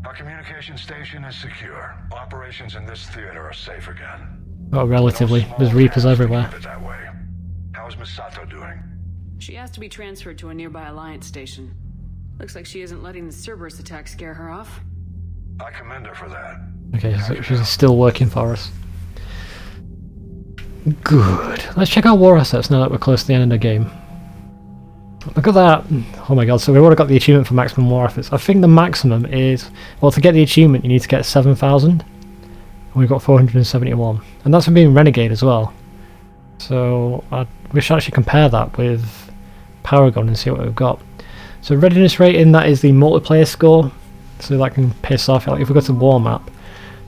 Our communication station is secure. Operations in this theater are safe again. Oh, relatively. There's Reapers everywhere. Keep it that way. How's Miss Sato doing? She asked to be transferred to a nearby Alliance station. Looks like she isn't letting the Cerberus attack scare her off. I commend her for that. Okay, so she's still working for us. Good. Let's check our war assets now that we're close to the end of the game. Look at that. Oh my god, so we've already got the achievement for maximum war efforts. I think the maximum is... Well, to get the achievement you need to get 7,000. And we've got 471. And that's for being Renegade as well. So we should actually compare that with Paragon and see what we've got. So readiness rating, that is the multiplayer score. So that can piss off. Like if we go to war map.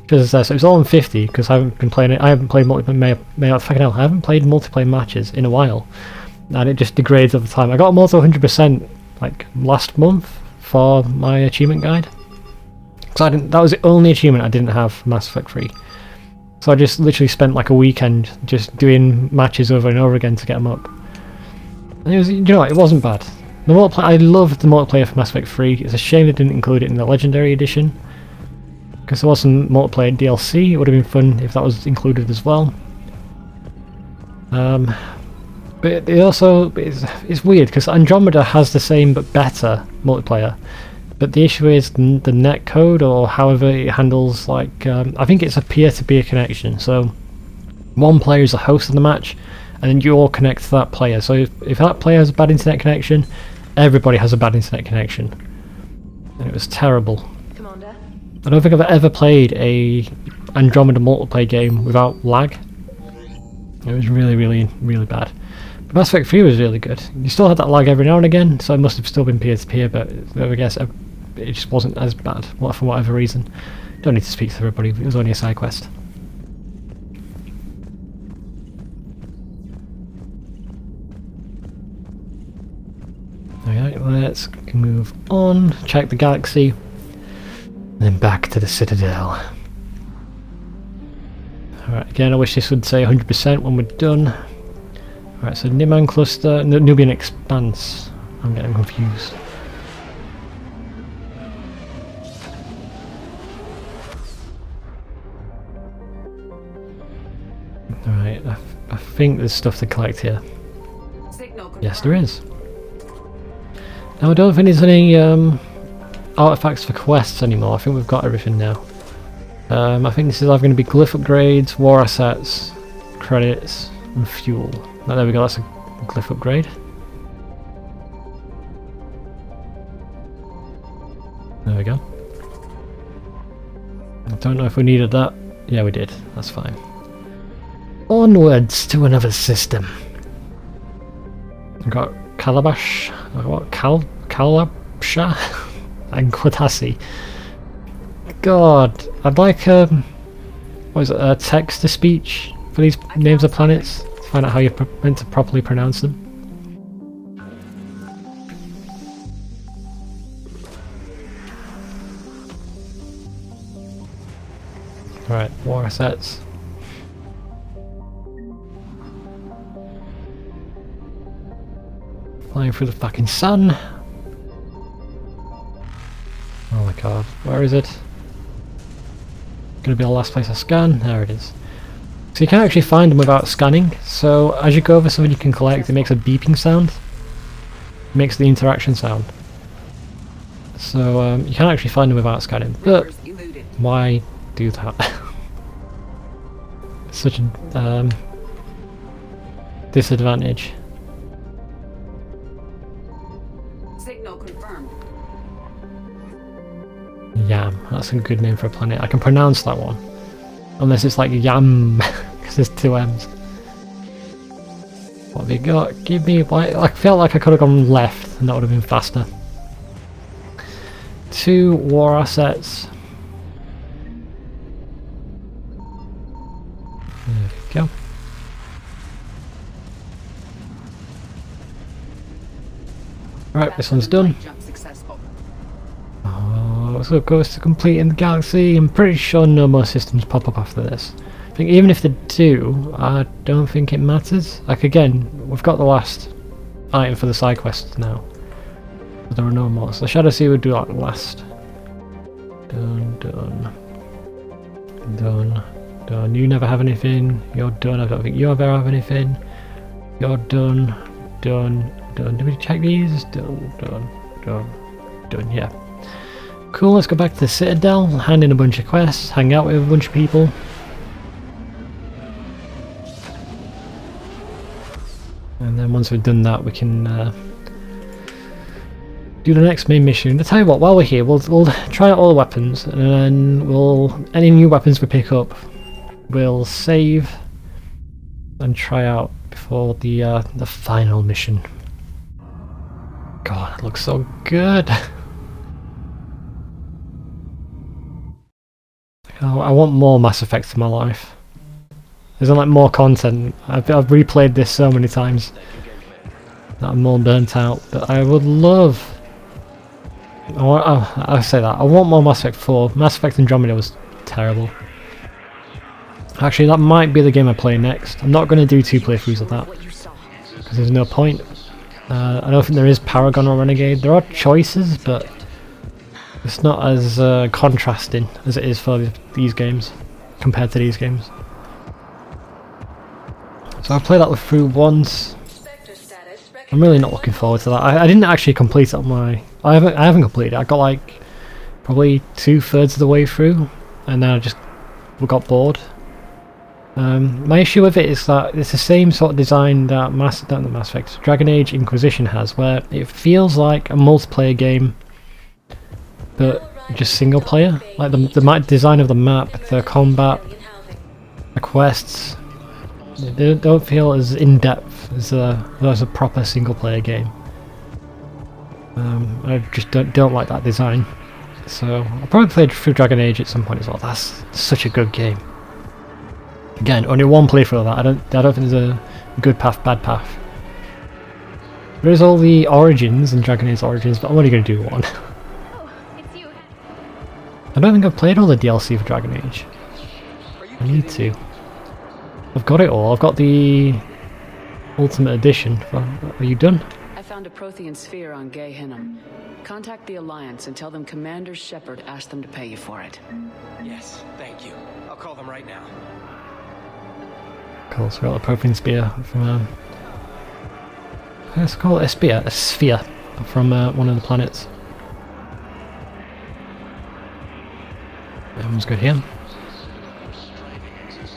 Because so it's all on 50 because I haven't been playing it. I haven't played multiplayer. Fucking hell, I haven't played multiplayer matches in a while. And it just degrades over time. I got them all to 100% like last month for my achievement guide. So that was the only achievement I didn't have for Mass Effect 3. So I just literally spent like a weekend just doing matches over and over again to get them up. And it was, you know what, it wasn't bad. The multiplayer, I loved the multiplayer for Mass Effect 3. It's a shame they didn't include it in the Legendary Edition. Because there was some multiplayer DLC. It would have been fun if that was included as well. But it also it's weird because Andromeda has the same but better multiplayer, but the issue is the netcode or however it handles like I think it's a peer-to-peer connection. So one player is the host of the match, and then you all connect to that player. So if that player has a bad internet connection, everybody has a bad internet connection, and it was terrible. Commander? I don't think I've ever played a Andromeda multiplayer game without lag. It was really, really, really bad. But Mass Effect 3 was really good. You still had that lag every now and again, so it must have still been peer-to-peer, but I guess it just wasn't as bad, for whatever reason. Don't need to speak to everybody, it was only a side quest. Alright, let's move on, check the galaxy, and then back to the Citadel. Alright, again I wish this would say 100% when we're done. Alright, so Niman Cluster, Nubian Expanse. I'm getting confused. Alright, I think there's stuff to collect here. Yes, there is. Now I don't think there's any artifacts for quests anymore. I think we've got everything now. I think this is either going to be glyph upgrades, war assets, credits, and fuel. Oh, there we go, that's a glyph upgrade. There we go. I don't know if we needed that. Yeah, we did. That's fine. Onwards to another system. We've got Calabash, what? Calabsha and Quatasi. God, I'd like what is it? Text to speech for these names of planets. Find out how you're meant to properly pronounce them. Alright, war assets. Flying through the fucking sun. Oh my god, where is it? Gonna be the last place I scan. There it is. So you can actually find them without scanning. So as you go over something you can collect, it makes a beeping sound. It makes the interaction sound. So you can actually find them without scanning. But why do that? It's such a disadvantage. Signal confirmed. Yam, that's a good name for a planet. I can pronounce that one. Unless it's like Yam, because there's two M's. What have you got? Give me... I felt like I could have gone left and that would have been faster. 2 war assets. There we go. Right, this one's done. Oh, so it goes to completing the galaxy. I'm pretty sure no more systems pop up after this. I think even if they do, I don't think it matters. Like again, we've got the last item for the side quests now. There are no more. So Shadow Sea would do that last. Done, done. Done. Done. You never have anything. You're done. I don't think you ever have anything. You're done. Done. Done. Did we check these? Done. Done. Done. Done. Yeah. Cool. Let's go back to the Citadel. Hand in a bunch of quests. Hang out with a bunch of people. And then once we've done that, we can do the next main mission. I'll tell you what. While we're here, we'll try out all the weapons, and then any new weapons we pick up, we'll save and try out before the final mission. God, it looks so good. I want more Mass Effect in my life. There's like more content. I've replayed this so many times that I'm more burnt out. But I would love. I say that I want more Mass Effect 4. Mass Effect Andromeda was terrible. Actually, that might be the game I play next. I'm not going to do 2 playthroughs of that because there's no point. I don't think there is Paragon or Renegade. There are choices, but it's not as contrasting as it is for these games compared to these games. So I've played that through once. I'm really not looking forward to that. I didn't actually complete it on my. I haven't completed it. I got like probably 2/3 of the way through, and then I just got bored. My issue with it is that it's the same sort of design that Mass Effect, Dragon Age Inquisition has, where it feels like a multiplayer game, but just single player. Like the design of the map, the combat, the quests, they don't feel as in depth as a proper single player game. I just don't like that design. So I'll probably play through Dragon Age at some point as well. That's such a good game. Again, only one playthrough of that. I don't think there's a good path, bad path. There is all the Origins and Dragon Age Origins, but I'm only going to do one. I don't think I've played all the DLC for Dragon Age. I need to. I've got it all. I've got the Ultimate Edition. Are you done? I found a Prothean sphere on Gay Hinnom. Contact the Alliance and tell them Commander Shepard asked them to pay you for it. Yes, thank you. I'll call them right now. Cool, so we got the Prothean Spear from let's call it a sphere from one of the planets. Everyone's good here.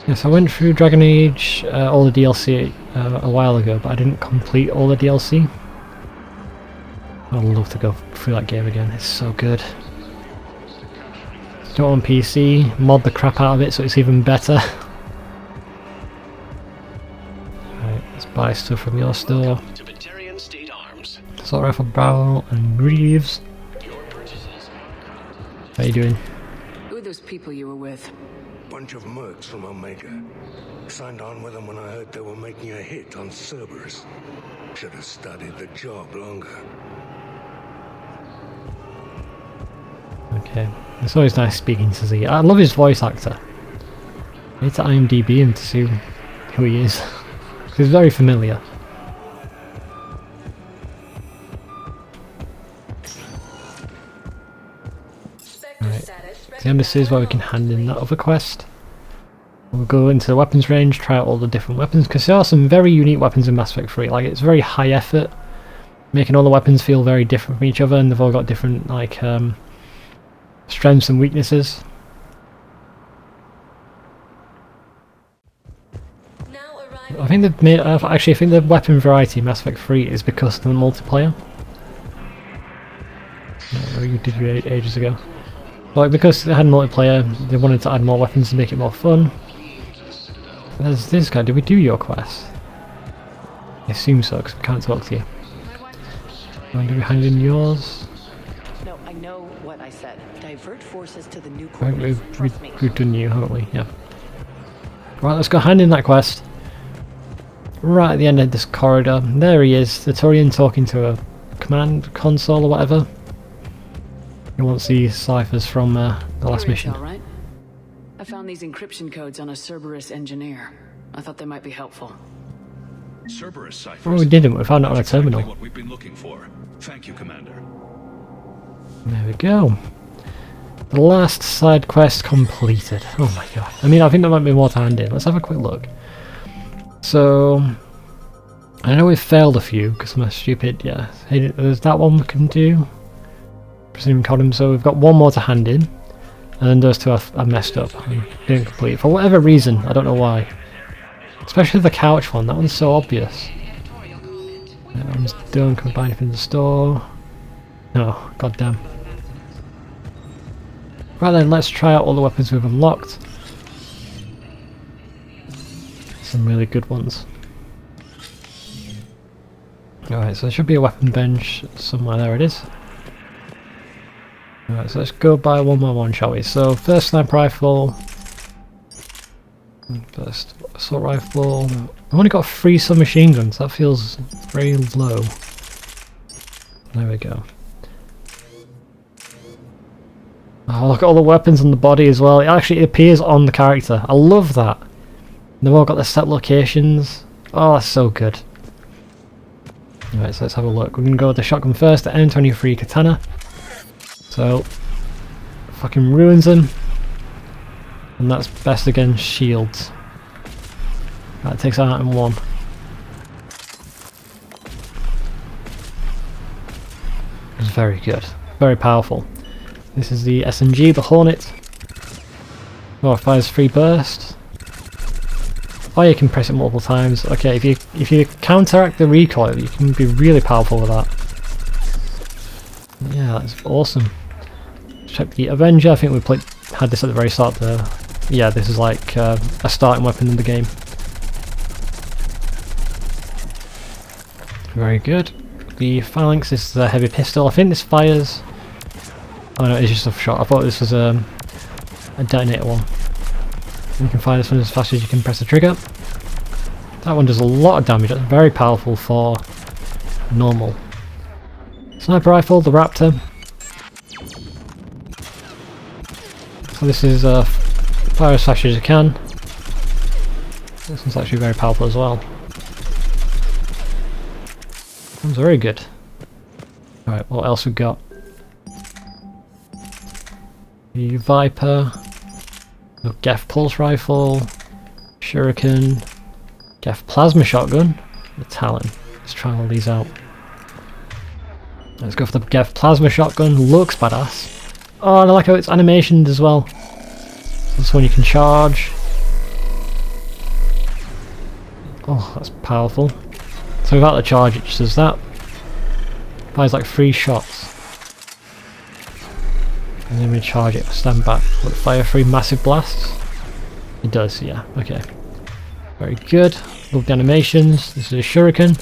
Yes, I went through Dragon Age, all the DLC a while ago, but I didn't complete all the DLC. I'd love to go through that game again, it's so good. Do it on PC, mod the crap out of it so it's even better. Right, let's buy stuff from your store. Assault rifle barrel and greaves. How you doing? Who are those people you were with? Bunch of mercs from Omega. Signed on with them when I heard they were making a hit on Cerberus. Should have studied the job longer. Okay, it's always nice speaking to Z. I love his voice actor. I need to IMDb him to see who he is. He's very familiar. Right, the embassy is where we can hand in that other quest. We'll go into the weapons range, try out all the different weapons, because there are some very unique weapons in Mass Effect 3. Like, it's very high effort, making all the weapons feel very different from each other, and they've all got different, like, strengths and weaknesses. I think they've made. Actually, I think the weapon variety in Mass Effect 3 is because of the multiplayer. You did it ages ago. Like, because they had multiplayer, they wanted to add more weapons to make it more fun. There's this guy. Did we do your quest? I assume so, because we can't talk to you. And did we hand in yours? No, I know what I said. Divert forces to the new Right, coordinates. Trust me. we've done you, haven't we? Yeah. Right, let's go hand in that quest. Right at the end of this corridor. There he is, the Turian talking to a command console or whatever. He wants these ciphers from the last mission. Right? I found these encryption codes on a Cerberus engineer. I thought they might be helpful. Cerberus ciphers. Oh, we didn't. We found it on a terminal. Exactly what we've been looking for. Thank you, Commander. There we go. The last side quest completed. Oh my god. I mean, I think there might be more to hand in. Let's have a quick look. So, I know we've failed a few because I'm a stupid, yeah. Hey, there's that one we can do. Presume column. So we've got one more to hand in. And then those two are messed up. I didn't complete. For whatever reason, I don't know why. Especially the couch one, that one's so obvious. That one's done, can we buy anything in the store? No, goddamn. Right then, let's try out all the weapons we've unlocked. Some really good ones. Alright, so there should be a weapon bench somewhere, there it is. Alright, so let's go by one by one, shall we? So, first sniper rifle. First assault rifle. I've only got 3 submachine guns, that feels very low. There we go. Oh, look at all the weapons on the body as well. It actually appears on the character. I love that. They've all got their set locations. Oh, that's so good. Alright, so let's have a look. We're going to go with the shotgun first, the M23 katana. So, fucking ruins them. And that's best against shields. That takes out in one. It's very good. Very powerful. This is the SMG, the Hornet. Oh, it fires 3 burst. Oh, you can press it multiple times. Okay, if you counteract the recoil, you can be really powerful with that. Yeah, that's awesome. Check the Avenger. I think we had this at the very start there. Yeah, this is like a starting weapon in the game. Very good. The Phalanx is the heavy pistol. I think this fires... Oh no, it's just a shot. I thought this was a detonator one. You can fire this one as fast as you can press the trigger. That one does a lot of damage. That's very powerful for normal. Sniper rifle, the Raptor. So this is fire as fast as you can. This one's actually very powerful as well. That one's very good. Alright, what else we got? The Viper, the Geth Pulse Rifle, Shuriken, Geth Plasma Shotgun, the Talon. Let's try all these out. Let's go for the Geth Plasma Shotgun, looks badass. Oh, and I like how it's animationed as well. This one you can charge. Oh, that's powerful. So without the charge it just does that. Fires like 3 shots. And then we charge it, stand back. Will it fire 3 massive blasts? It does, yeah, okay. Very good. Love the animations. This is a Shuriken.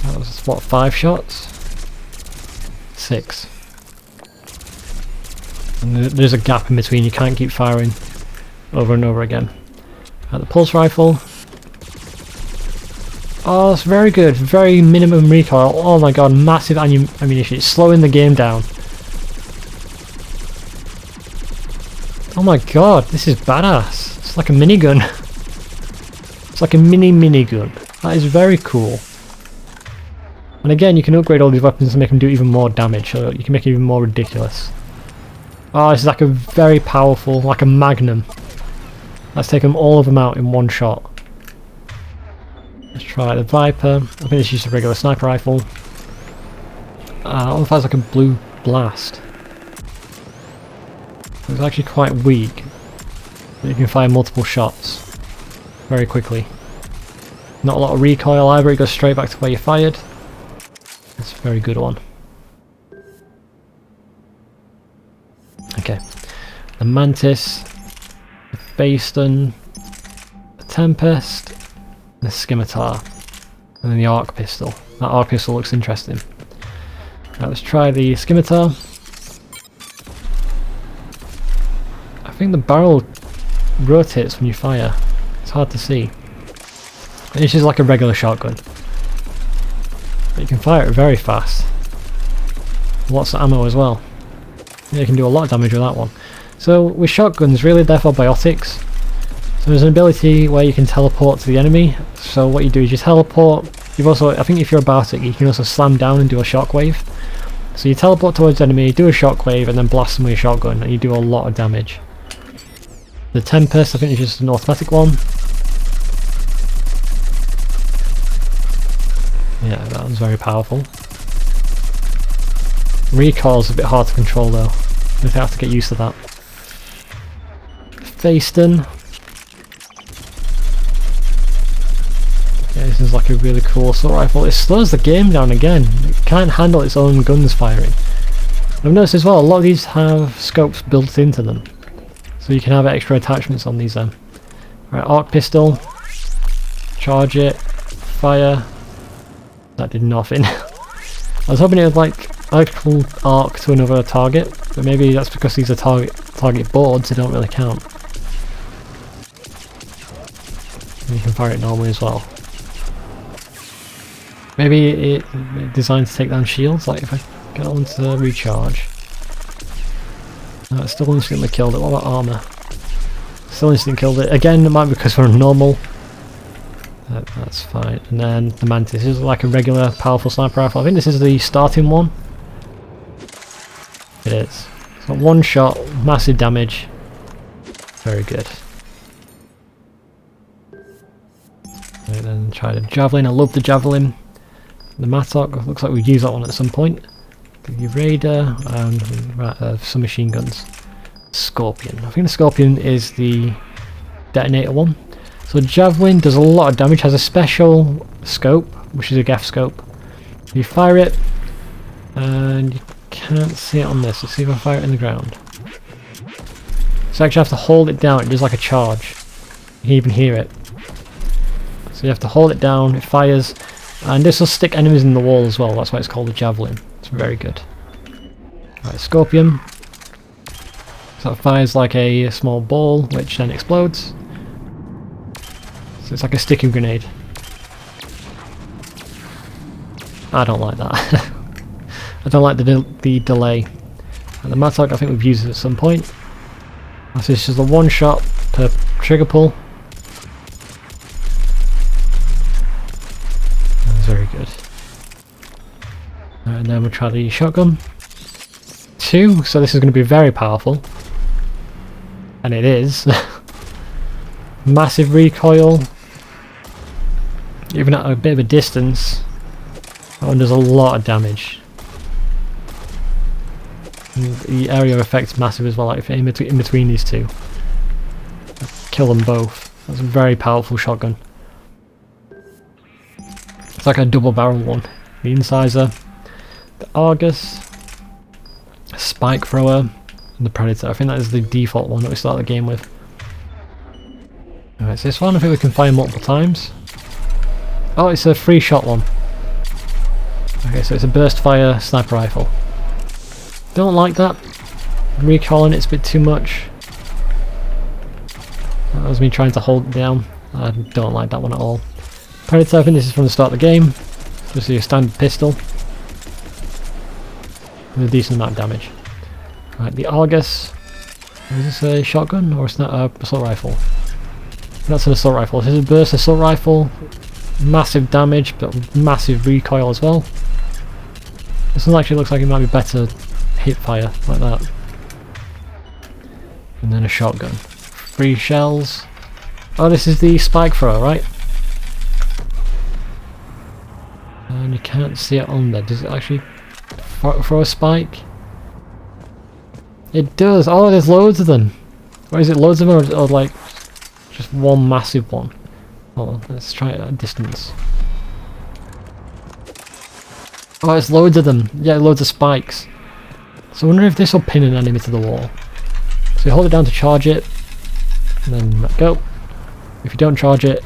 That was, what, 5 shots? 6. And there's a gap in between, you can't keep firing over and over again. The Pulse Rifle. Oh, that's very good. Very minimum recoil. Oh my god, massive ammunition. It's slowing the game down. Oh my god, this is badass. It's like a minigun. It's like a minigun. That is very cool. And again, you can upgrade all these weapons to make them do even more damage, so you can make it even more ridiculous. Oh, this is like a very powerful, like a magnum. Let's take them all of them out in one shot. Let's try the Viper. I think this is just a regular sniper rifle. That one fires like a blue blast. It's actually quite weak. You can fire multiple shots very quickly. Not a lot of recoil either, it goes straight back to where you fired. It's a very good one. Okay. The Mantis, the Baston, the Tempest, the Scimitar, and then the Arc Pistol. That Arc Pistol looks interesting. Right, let's try the Scimitar. I think the barrel rotates when you fire. It's hard to see. It's just like a regular shotgun. But you can fire it very fast. Lots of ammo as well. Yeah, you can do a lot of damage with that one. So with shotguns, really they're for biotics. So there's an ability where you can teleport to the enemy. So what you do is you teleport. You've also, I think if you're a biotic, you can also slam down and do a shockwave. So you teleport towards enemy, do a shockwave, and then blast them with your shotgun, and you do a lot of damage. The Tempest, I think, is just an automatic one. Yeah, that was very powerful. Recoil's a bit hard to control though. I have to get used to that. Faceton. Yeah, this is like a really cool assault rifle. It slows the game down again. It can't handle its own guns firing. I've noticed as well, a lot of these have scopes built into them. So you can have extra attachments on these then. Right, arc pistol. Charge it. Fire. That did nothing. I was hoping it would like electrical arc to another target, but maybe that's because these are target boards, they don't really count. And you can fire it normally as well. Maybe it's designed to take down shields, like if I get on to recharge. No, it still instantly killed it. What about armour? Still instantly killed it. Again, it might be because we're on normal. That's fine. And then the Mantis is like a regular powerful sniper rifle. I think this is the starting one. It is. It's got one shot, massive damage. Very good. And then try the Javelin. I love the Javelin. The Mattock, looks like we'd use that one at some point. The Raider and some machine guns. Scorpion. I think the Scorpion is the detonator one. So Javelin does a lot of damage, has a special scope, which is a gaff scope. You fire it, and you can't see it on this. Let's see if I fire it in the ground. So you actually have to hold it down, it does like a charge. You can even hear it. So you have to hold it down, it fires, and this will stick enemies in the wall as well, that's why it's called a Javelin. It's very good. Right, Scorpion. So it fires like a small ball, which then explodes. So it's like a sticky grenade. I don't like that. I don't like the delay. And the Mattock, I think we've used it at some point. This is just a one shot per trigger pull. That's very good. And then we'll try the shotgun. 2, so this is going to be very powerful. And it is. Massive recoil. Even at a bit of a distance, that one does a lot of damage. And the area effect's massive as well, like if in between these two. Kill them both. That's a very powerful shotgun. It's like a double barrel one. The Incisor, the Argus, Spike Thrower, and the Predator. I think that is the default one that we start the game with. Alright, so this one I think we can fire multiple times. Oh, it's a 3-shot one. Okay, so it's a burst fire sniper rifle. Don't like that. Recoiling it's a bit too much. That was me trying to hold it down. I don't like that one at all. Predator, I think this is from the start of the game. Just your standard pistol. With a decent amount of damage. Right, the Argus. Is this a shotgun or is that an assault rifle? That's an assault rifle. This is a burst assault rifle. Massive damage, but massive recoil as well. This one actually looks like it might be better hip fire, like that. And then a shotgun. 3 shells. Oh, this is the spike thrower, right? And you can't see it on there. Does it actually throw a spike? It does. Oh, there's loads of them. Or is it loads of them, or like just one massive one? Oh, let's try it at a distance. Oh, it's loads of them. Yeah, loads of spikes. So I wonder if this will pin an enemy to the wall. So you hold it down to charge it, and then let go. If you don't charge it,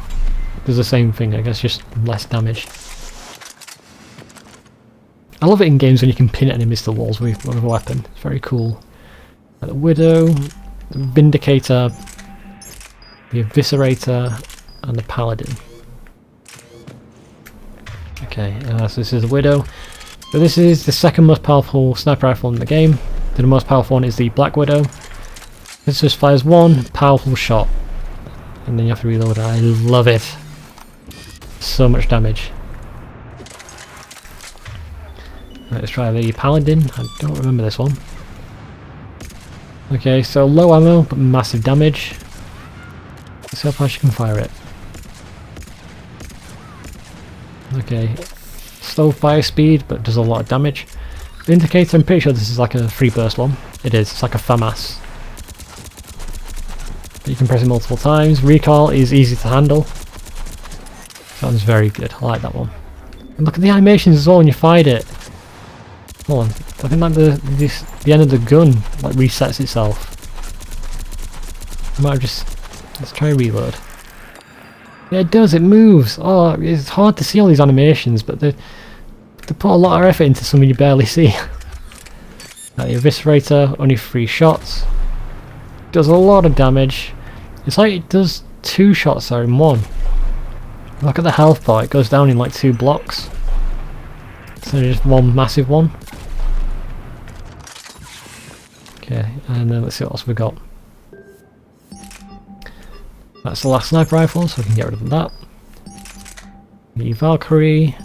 does the same thing, I guess, just less damage. I love it in games when you can pin enemies to the walls with a weapon. It's very cool. The Widow, the Vindicator, the Eviscerator, and the Paladin. Okay, so this is the Widow. So this is the second most powerful sniper rifle in the game. The most powerful one is the Black Widow. This just fires one powerful shot, and then you have to reload it. I love it. So much damage. Let's try the Paladin. I don't remember this one. Okay, so low ammo but massive damage. Let's see how fast you can fire it. Okay, slow fire speed but does a lot of damage. The indicator, I'm pretty sure this is like a free burst one. It is, it's like a FAMAS. You can press it multiple times. Recoil is easy to handle. Sounds very good, I like that one. And look at the animations as well when you fired it. Hold on, I think like the end of the gun like resets itself. I might have just, let's try reload. Yeah, it does, it moves. Oh, it's hard to see all these animations, but they put a lot of effort into something you barely see. The Eviscerator, only 3 shots. Does a lot of damage. It's like it does 2 shots there in one. Look at the health bar, it goes down in like 2 blocks. So just one massive one. Okay, and then let's see what else we've got. That's the last sniper rifle, so we can get rid of that. The Valkyrie.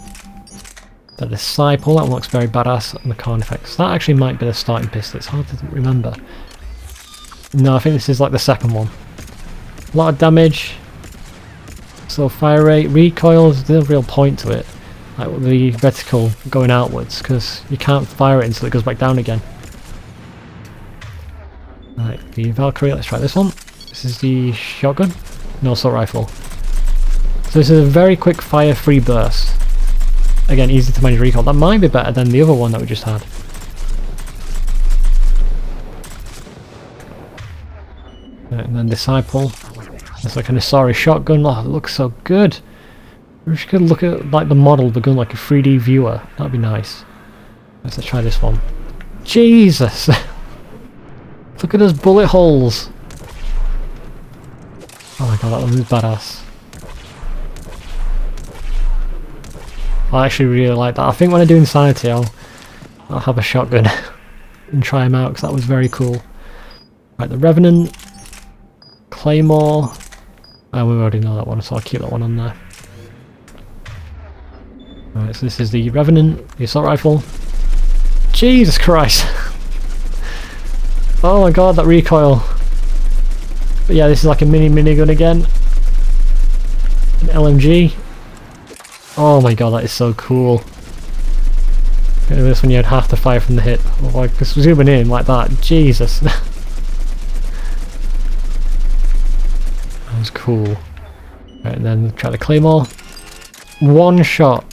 The Disciple, that one looks very badass, and the Carnifex. That actually might be the starting pistol, it's hard to remember. No, I think this is like the second one. A lot of damage. Slow fire rate, recoil, there's no real point to it. Like the reticle going outwards, because you can't fire it until it goes back down again. Right, the Valkyrie, let's try this one. This is the shotgun. No, assault rifle. So this is a very quick fire free burst. Again, easy to manage recoil. That might be better than the other one that we just had. Right, and then Disciple. It's like an Asari shotgun. Oh, it looks so good. We should look at like the model of the gun, like a 3D viewer. That'd be nice. Let's try this one. Jesus! Look at those bullet holes. Oh my god, that one is badass. I actually really like that. I think when I do Insanity, I'll have a shotgun and try them out because that was very cool. Right, the Revenant, Claymore. Oh, we already know that one, so I'll keep that one on there. Alright, so this is the Revenant, the assault rifle. Jesus Christ! Oh my god, that recoil. But yeah, this is like a minigun again. An LMG. Oh my god, that is so cool. This one you had half to fire from the hip. Oh, like just zooming in like that. Jesus. That was cool. Right, and then try the Claymore. One shot.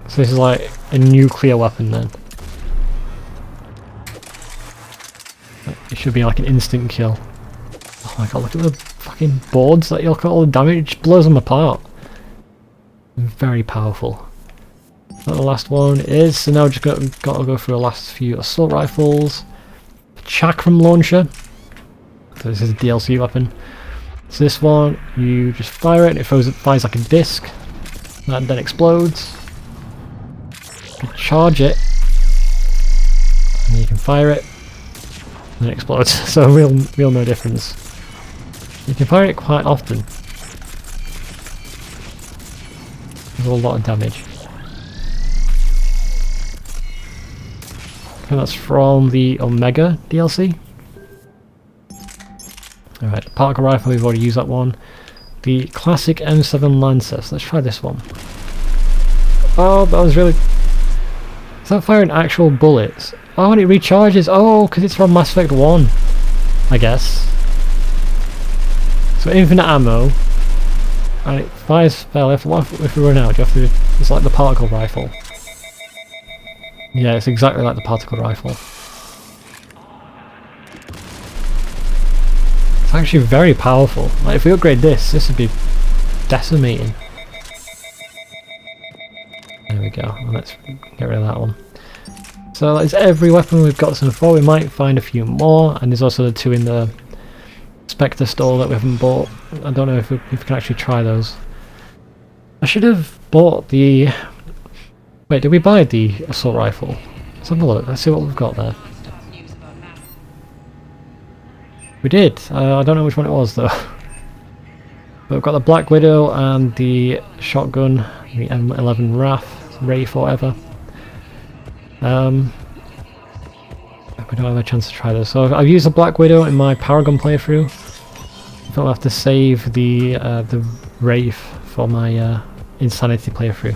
So this is like a nuclear weapon then. It should be like an instant kill. Oh my god, look at the fucking boards that look at all the damage. It blows them apart. Very powerful. But the last one is, so now we've just got to go through the last few assault rifles. Chakram launcher. So this is a DLC weapon. So this one, you just fire it and it fires like a disc. That then explodes. You can charge it. And you can fire it. And it explodes. So real no difference. You can fire it quite often. There's a lot of damage. And that's from the Omega DLC. Alright, particle rifle, we've already used that one. The classic M7 Lancer, so let's try this one. Oh, that was really... Is that firing actual bullets? Oh, and it recharges! Oh, because it's from Mass Effect 1, I guess. So infinite ammo. And it fires fairly. What if we run out? Do you have to... It's like the particle rifle. Yeah, it's exactly like the particle rifle. It's actually very powerful. Like if we upgrade this would be decimating. There we go. Well, let's get rid of that one. So that's every weapon we've got so far. We might find a few more, and there's also the 2 in the Spectre store that we haven't bought. I don't know if we can actually try those. I should have bought the... Wait, did we buy the assault rifle? Let's have a look. Let's see what we've got there. We did. I don't know which one it was though. But we've got the Black Widow and the shotgun, the M11 Wraith, or whatever. We don't have a chance to try this. So I've used the Black Widow in my Paragon playthrough. I think I'll have to save the Wraith for my Insanity playthrough.